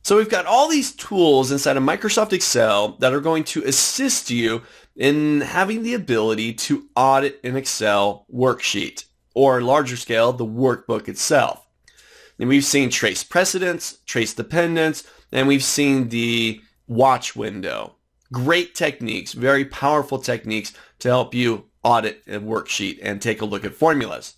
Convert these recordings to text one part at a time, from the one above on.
So we've got all these tools inside of Microsoft Excel that are going to assist you in having the ability to audit an Excel worksheet, or larger scale, the workbook itself. And we've seen trace precedence, trace dependence, and we've seen the watch window. Great techniques, very powerful techniques to help you audit a worksheet and take a look at formulas.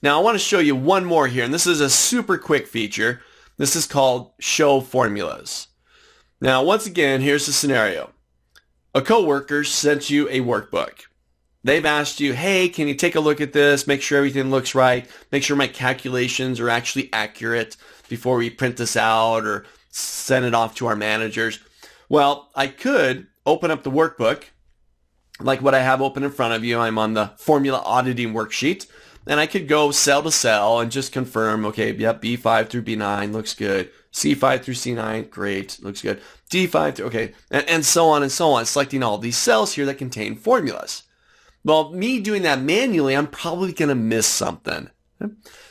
Now I want to show you one more here, and this is a super quick feature. This is called Show Formulas. Now once again, here's the scenario. A coworker sent you a workbook. They've asked you, hey, can you take a look at this, make sure everything looks right, make sure my calculations are actually accurate before we print this out or send it off to our managers. Well, I could open up the workbook like what I have open in front of you. I'm on the formula auditing worksheet, and I could go cell to cell and just confirm, okay, yep, B5 through B9 looks good. C5 through C9, great, looks good. D5 through, okay, and so on, selecting all these cells here that contain formulas. Well, me doing that manually, I'm probably going to miss something.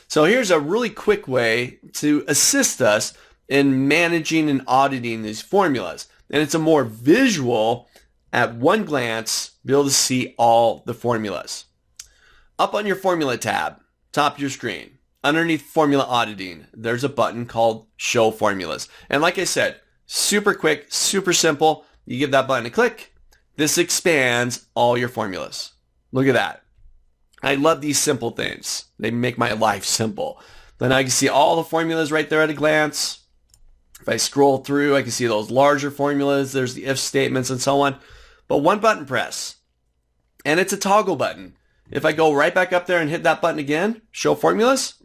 So here's a really quick way to assist us in managing and auditing these formulas. And it's a more visual, at one glance, be able to see all the formulas. Up on your Formula tab, top of your screen, underneath Formula Auditing, there's a button called Show Formulas. And like I said, super quick, super simple. You give that button a click. This expands all your formulas. Look at that. I love these simple things. They make my life simple. Then I can see all the formulas right there at a glance. If I scroll through, I can see those larger formulas. There's the if statements and so on. But one button press, and it's a toggle button. If I go right back up there and hit that button again, Show Formulas,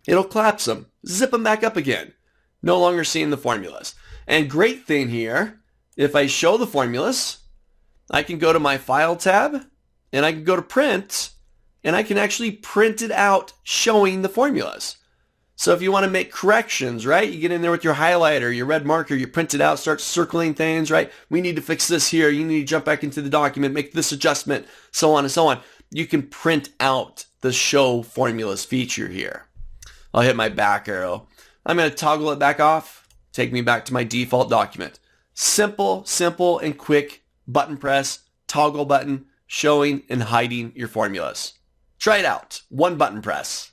it'll collapse them, zip them back up again. No longer seeing the formulas. And great thing here, if I show the formulas, I can go to my File tab, and I can go to Print, and I can actually print it out showing the formulas. So if you want to make corrections, right, you get in there with your highlighter, your red marker, you print it out, start circling things, right? We need to fix this here. You need to jump back into the document, make this adjustment, so on and so on. You can print out the Show Formulas feature here. I'll hit my back arrow. I'm going to toggle it back off, take me back to my default document. Simple and quick button press, toggle button, showing and hiding your formulas. Try it out. One button press.